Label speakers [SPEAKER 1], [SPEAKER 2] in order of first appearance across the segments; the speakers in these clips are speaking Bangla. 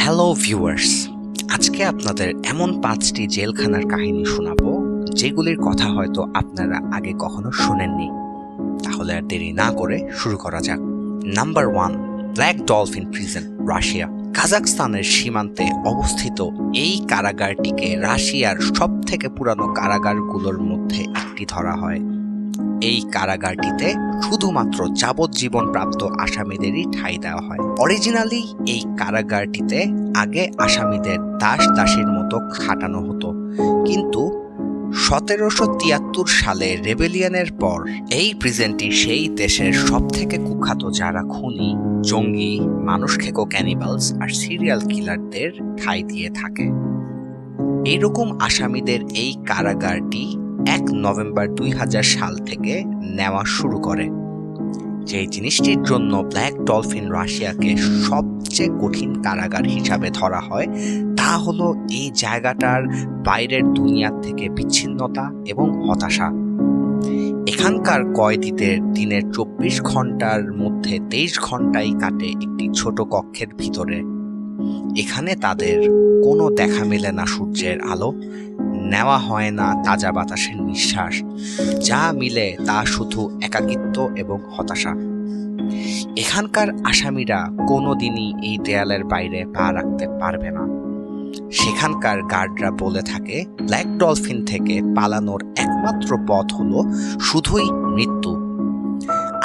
[SPEAKER 1] হ্যালো ভিউয়ার্স, আজকে আপনাদের এমন 5টি জেলখানার কাহিনী শোনাবো যেগুলির কথা হয়তো আপনারা আগে কখনো শোনেননি। তাহলে আর দেরি না করে শুরু করা যাক। Number 1, black dolphin prison, Russia. কাজাখস্তানের সীমান্তে অবস্থিত এই কারাগারটিকে রাশিয়ার সবথেকে পুরানো কারাগারগুলোর মধ্যে একটি ধরা হয়। এই কারাগারটিতে শুধুমাত্র যাবজ্জীবন প্রাপ্ত আসামিদেরই ঠাঁই দেওয়া হয়। অরিজিনালি এই কারাগারটিতে আগে আসামিদের দাস দাসীর মতো খাটানো হতো, কিন্তু 1773 সালে রেবেলিয়নের পর এই প্রিজনটি সেই দেশের সবথেকে কুখ্যাত যারা খুনি, জঙ্গি, মানুষ খেকো ক্যানিবালস আর সিরিয়াল কিলারদের ঠাঁই দিয়ে থাকে। এইরকম আসামিদের এই কারাগারটি 1 নভেম্বর 2000 সাল থেকে নেওয়া শুরু করে। যে জিনিসটির জন্য ব্ল্যাক ডলফিন রাশিয়াকে সবচেয়ে কঠিন কারাগার হিসাবে ধরা হয় তা হলো এই জায়গাটার বাইরের দুনিয়া থেকে বিচ্ছিন্নতা এবং হতাশা। এখানকার কয়েদিদের দিনের 24 ঘন্টার মধ্যে 23 ঘন্টাই কাটে একটি ছোট কক্ষের ভিতরে। এখানে তাদের কোনো দেখা মেলে না সূর্যের আলো, নেওয়া হয় না তাজা বাতাসের নিঃশ্বাস, যা মিলে তা শুধু একাকিত্ব এবং হতাশা। এখানকার আসামিরা কোনোদিনই এই দেয়ালের বাইরে পা রাখতে পারবে না। সেখানকার গার্ডরা বলে থাকে ব্ল্যাক ডলফিন থেকে পালানোর একমাত্র পথ হলো শুধুই মৃত্যু।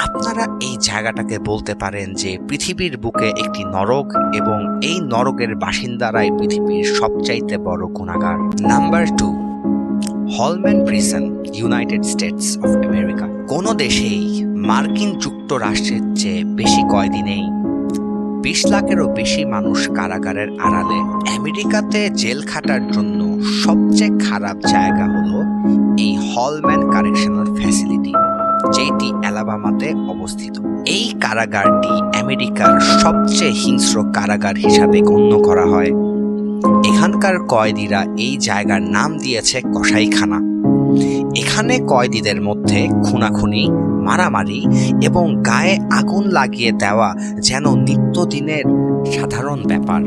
[SPEAKER 1] আপনারা এই জায়গাটাকে বলতে পারেন যে পৃথিবীর বুকে একটি নরক, এবং এই নরকের বাসিন্দারাই পৃথিবীর সবচাইতে বড় গুনাহগার। Number 2, Holman prison, United States of America. কোনো দেশেই মার্কিন যুক্তরাষ্ট্রের চেয়ে বেশি কয়েদি নেই। 20 লাখেরও বেশি মানুষ কারাগারের আড়ালে। আমেরিকাতে জেল খাটার জন্য সবচেয়ে খারাপ জায়গা হলো এই হলম্যান কারেকশনাল ফ্যাসিলিটি, যেটি অ্যালাবামাতে অবস্থিত। এই কারাগারটি আমেরিকার সবচেয়ে হিংস্র কারাগার হিসাবে গণ্য করা হয়। এখানকার কয়েদিরা এই জায়গার নাম দিয়েছে কসাইখানা। এখানে কয়েদিদের মধ্যে খুনাখুনি, মারামারি এবং গায়ে আগুন লাগিয়ে দেওয়া যেন নিত্যদিনের সাধারণ ব্যাপার।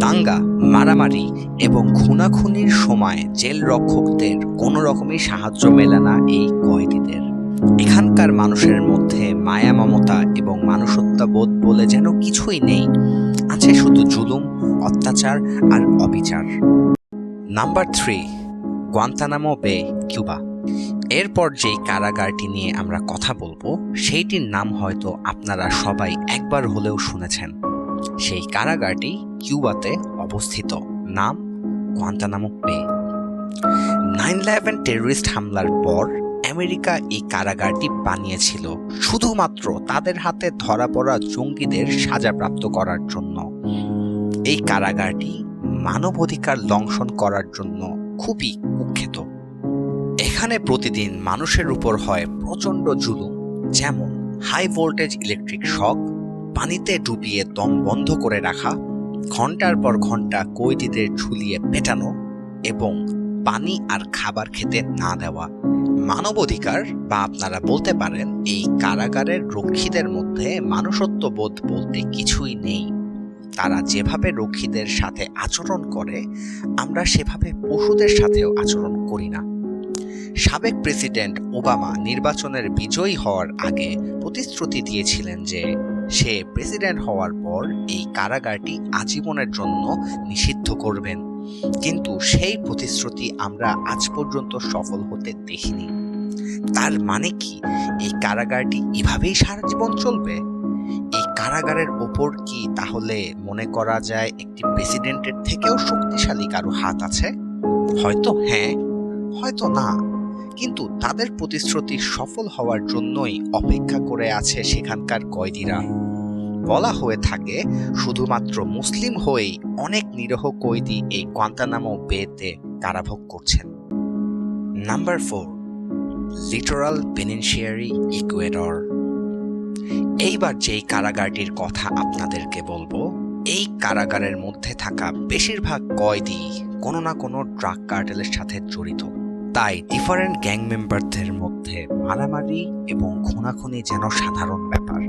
[SPEAKER 1] দাঙ্গা, মারামারি এবং খুনাখুনির সময় জেল রক্ষকদের কোনো রকমই সাহায্য মেলে না এই কয়েদিদের। এখানকার মানুষের মধ্যে মায়া, মমতা এবং মানুষত্ববোধ বলে যেন কিছুই নেই। আছে শুধু জুলুম, অত্যাচার আর অবিচার। নাম্বার 3, গুয়ান্তানামো বে, কিউবা। এরপর যেই কারাগারটি নিয়ে আমরা কথা বলবো সেইটির নাম হয়তো আপনারা সবাই একবার হলেও শুনেছেন। সেই কারাগারটি কিউবাতে অবস্থিত, নাম গুয়ান্তানামো বে। 9/11 টেররিস্ট হামলার পর আমেরিকা এই কারাগারটি বানিয়েছিল শুধুমাত্র তাদের হাতে ধরা পড়া জঙ্গিদের সাজাপ্রাপ্ত করার জন্য। এই কারাগারটি মানবাধিকার লঙ্ঘন করার জন্য খুবই কুখ্যাত। এখানে প্রতিদিন মানুষের উপর হয় প্রচণ্ড জুলুম, যেমন হাই ভোল্টেজ ইলেকট্রিক শক, পানিতে ডুবিয়ে দম বন্ধ করে রাখা, ঘন্টার পর ঘন্টা কয়েদিদের ঝুলিয়ে পেটানো এবং পানি আর খাবার খেতে না দেওয়া। মানবাধিকার, বা আপনারা বলতে পারেন এই কারাগারের রক্ষীদের মধ্যে মানুষত্ববোধ বলতে কিছুই নেই। তারা যেভাবে রক্ষীদের সাথে আচরণ করে আমরা সেভাবে পশুদের সাথেও আচরণ করি না। সাবেক প্রেসিডেন্ট ওবামা নির্বাচনের বিজয়ী হওয়ার আগে প্রতিশ্রুতি দিয়েছিলেন যে সে প্রেসিডেন্ট হওয়ার পর এই কারাগারটি আজীবনের জন্য নিষিদ্ধ করবেন, কিন্তু সেই প্রতিশ্রুতি আমরা আজ পর্যন্ত সফল হতে দেখিনি। তার মানে কি এই কারাগারটি এভাবেই সারা জীবন চলবে? এই কারাগারের ওপর কি তাহলে মনে করা যায় একটি প্রেসিডেন্টের থেকেও শক্তিশালী কারো হাত আছে? হয়তো হ্যাঁ, হয়তো না, কিন্তু তাদের প্রতিশ্রুতি সফল হওয়ার জন্যই অপেক্ষা করে আছে সেখানকার কয়েদিরা। বলা হয়ে থাকে শুধুমাত্র মুসলিম হয়েই অনেক নিরীহ কয়েদি এই গুয়ান্তানামো বেতে কারাভোগ করছেন। Number 4, Litoral penitentiary, Ecuador. এইবার যেই কারাগারটির কথা আপনাদেরকে বলবো, এই কারাগারের মধ্যে থাকা বেশিরভাগ কয়েদি কোনো না কোনো ড্রাগ কার্টেলের সাথে জড়িত। তাই ডিফারেন্ট গ্যাং মেম্বারদের মধ্যে মারামারি এবং খুনাখুনি যেন সাধারণ ব্যাপার।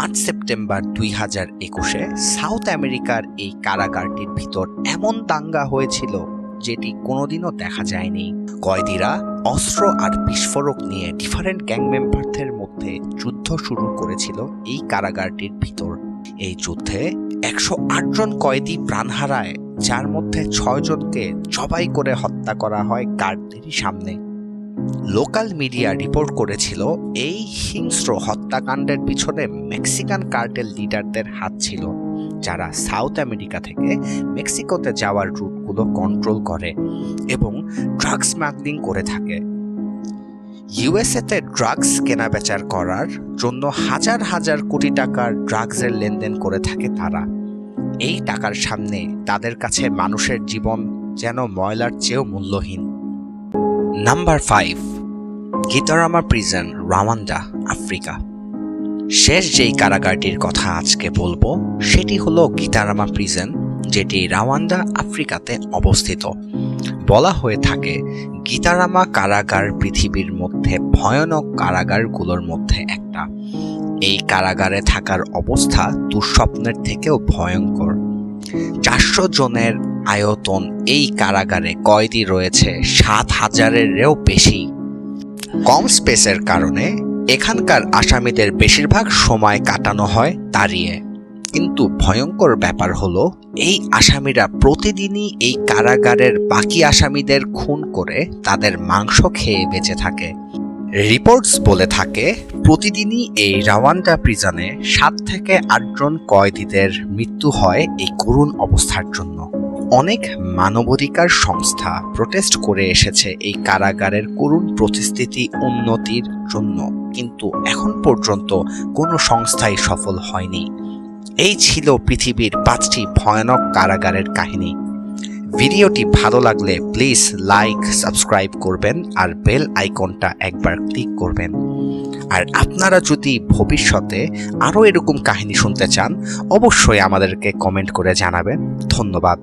[SPEAKER 1] 8 সেপ্টেম্বর 2021-এ সাউথ আমেরিকার এই কারাগারটির ভিতর এমন দাঙ্গা হয়েছিল যেটি কোনোদিনও দেখা যায়নি। কয়েদিরা অস্ত্র আর বিস্ফোরক নিয়ে ডিফারেন্ট গ্যাং মেম্বারদের মধ্যে যুদ্ধ শুরু করেছিল এই কারাগারটির ভিতর। এই যুদ্ধে 108 জন কয়েদি প্রাণ হারায়, যার মধ্যে 6 জনকে জবাই করে হত্যা করা হয় গার্ডদেরই সামনে। লোকাল মিডিয়া রিপোর্ট করেছিল এই হিংস্র হত্যাকাণ্ডের পিছনে মেক্সিকান কার্টেল লিডারদের হাত ছিল, যারা সাউথ আমেরিকা থেকে মেক্সিকোতে যাওয়ার রুটগুলো কন্ট্রোল করে এবং ড্রাগস স্মাগলিং করে থাকে। ইউএসএতে ড্রাগস কেনাবেচার করার জন্য হাজার হাজার কোটি টাকার ড্রাগসের লেনদেন করে থাকে তারা। এই টাকার সামনে তাদের কাছে মানুষের জীবন যেন ময়লার চেয়েও মূল্যহীন। Number 5, Gitarama prison, Rwanda, Africa. শেষ যেই কারাগারটির কথা আজকে বলবো সেটি হলো গিতারামা প্রিজন, যেটি রাওয়ান্ডা, আফ্রিকাতে অবস্থিত। বলা হয়ে থাকে গিতারামা কারাগার পৃথিবীর মধ্যে ভয়ানক কারাগারগুলোর মধ্যে একটা। এই কারাগারে থাকার অবস্থা দুঃস্বপ্নের থেকেও ভয়ঙ্কর। 400 জনের আয়তন এই কারাগারে কয়েদি রয়েছে 7,000-এরও বেশি। কম স্পেসের কারণে এখানকার আসামিদের বেশিরভাগ সময় কাটানো হয় দাঁড়িয়ে। কিন্তু ভয়ঙ্কর ব্যাপার হলো এই আসামিরা প্রতিদিনই এই কারাগারের বাকি আসামিদের খুন করে তাদের মাংস খেয়ে বেঁচে থাকে। রিপোর্টস বলে থাকে প্রতিদিনই এই রাওয়ান্ডা প্রিজনে 7 থেকে 8 জন কয়েদিদের মৃত্যু হয় এই করুণ অবস্থার জন্য। অনেক মানবাধিকার সংস্থা প্রোটেস্ট করে এসেছে এই কারাগারের করুণ পরিস্থিতি উন্নতির জন্য, কিন্তু এখন পর্যন্ত কোনো সংস্থাই সফল হয়নি। এই ছিল পৃথিবীর 5টি ভয়ানক কারাগারের কাহিনী। ভিডিওটি ভালো লাগলে প্লিজ লাইক, সাবস্ক্রাইব করবেন আর বেল আইকনটা একবার ক্লিক করবেন। আর আপনারা যদি ভবিষ্যতে আরও এরকম কাহিনী শুনতে চান অবশ্যই আমাদেরকে কমেন্ট করে জানাবেন। ধন্যবাদ।